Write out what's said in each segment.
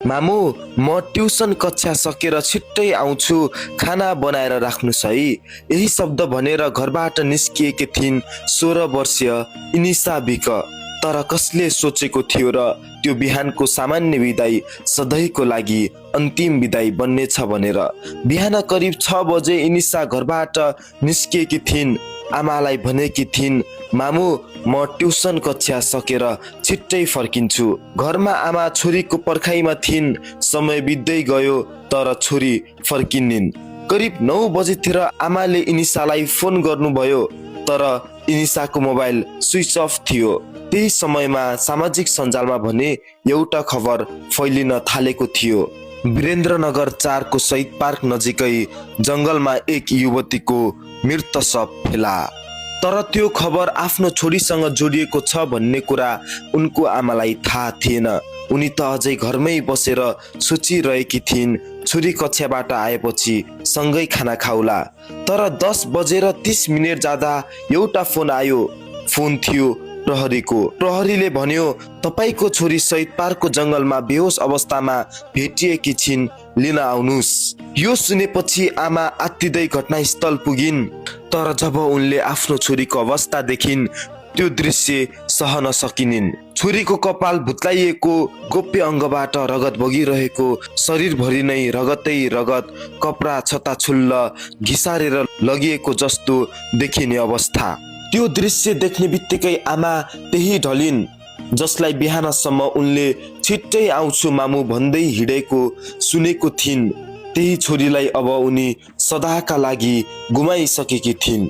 मामु म ट्युसन कक्षा सकेर छिट्टै आउँछु, खाना बनाएर राख्नुस् है। यही शब्द भनेर घरबाट निस्किएकी थिइन् 16 वर्षीय इनिसा बिक। तर कसले सोचेको थियो र त्यो बिहानको सामान्य बिदाई सधैँको लागि अन्तिम बिदाई बन्नेछ भनेर। बिहान करिब 6 बजे इनिसा घरबाट निस्किएकी थिइन्। आमालाई भनेकी थिइन्, मामु म ट्युसन कक्षा सकेर छिट्टै फर्किन्छु। घरमा आमा छोरीको पर्खाइमा थिइन्। समय बित्दै गयो तर छोरी फर्किनिन्। करिब 9 बजेतिर आमाले इनिसालाई फोन गर्नुभयो तर इनिसाको मोबाइल स्विच अफ थियो। त्यही समयमा सामाजिक सञ्जालमा भने एउटा खबर फैलिन थालेको थियो। वीरेन्द्रनगर 4 को शहीद पार्क नजिकै जंगलमा एक युवतीको मृत शव फेला। तर त्यो खबर आफ्नो छोरीसँग जोडिएको छ भन्ने कुरा उनको आमालाई थाहा थिएन। उनी त अझै घरमै बसेर सोचिरहेकी थिइन्, छोरी कक्षाबाट आएपछि सँगै खाना खाउला। तर 10 बजेर 30 मिनेट जाँदा एउटा फोन आयो। फोन थियो प्रहरीको। प्रहरीले भन्यो, तपाईको छोरी शहीद पार्कको जंगलमा बेहोस अवस्थामा भेटिएकी छिन्, लिन आउनुस्। यो सुनेपछि आमा आत्तिदै घटनास्थल पुगिन्। तर जब उनले आफ्नो छोरीको अवस्था देखिन्, त्यो दृश्य सहन सकिनिन्। छोरीको कपाल भुत्लाइएको, गोप्य अङ्गबाट रगत बगिरहेको, शरीरभरि नै रगतै रगत, कपडा छताछुल्ल घिसारेर लगिएको जस्तो देखिने अवस्था। त्यो दृश्य देख्ने बित्तिकै आमा त्यही ढलिन् जसलाई बिहानसम्म उनले छिट्टै आउँछु मामु भन्दै हिँडेको सुनेको थिइन्। त्यही छोरीलाई अब उनी सदाका लागि गुमाइसकेकी थिइन्।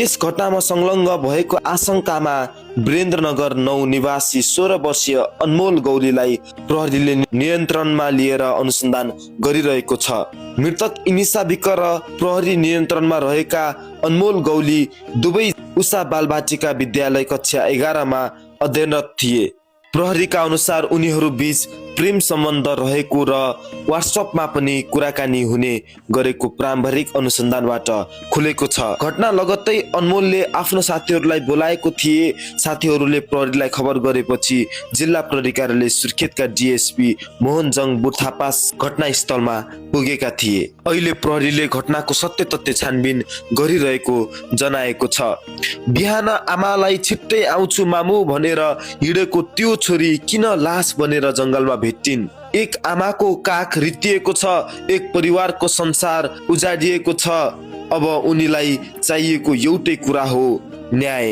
यस घटनामा संलग्न भएको आशंकामा वीरेन्द्रनगर 9 निवासी 16 वर्षीय अनमोल गौलीलाई प्रहरीले नियन्त्रणमा लिएर अनुसन्धान गरिरहेको छ। मृतक इनिसा बिक र प्रहरी नियन्त्रणमा रहेका अनमोल गौली दुवै उषा बालबाटिका विद्यालय कक्षा 11 मा अध्ययनरत थिए। प्रहरीका अनुसार उनीहरू बीच प्रेम सम्बन्ध रहेको र व्हाट्सएपमा पनि कुराकानी हुने गरेको प्रारम्भिक अनुसन्धानबाट खुलेको छ। घटना लगत्तै अनमोलले आफ्नो साथीहरूलाई बोलाएको थिए। साथीहरूले प्रहरीलाई खबर गरेपछि जिल्ला प्रहरी कार्यालय सुर्खेतका डीएसपी मोहनजङ बुथापास घटनास्थलमा पुगेका थिए। अहिले प्रहरीले घटनाको सत्य तथ्य छानबिन गरिरहेको जनाएको छ। बिहान आमालाई छिट्टै आउँछु मामु भनेर हिँडेको त्यो छोरी किन लास बनेर जंगलमा भेटिन्? एक आमाको काख रित्तिएको छ, एक परिवारको संसार उजाडिएको छ। अब उनीलाई चाहिएको एउटै कुरा हो, न्याय।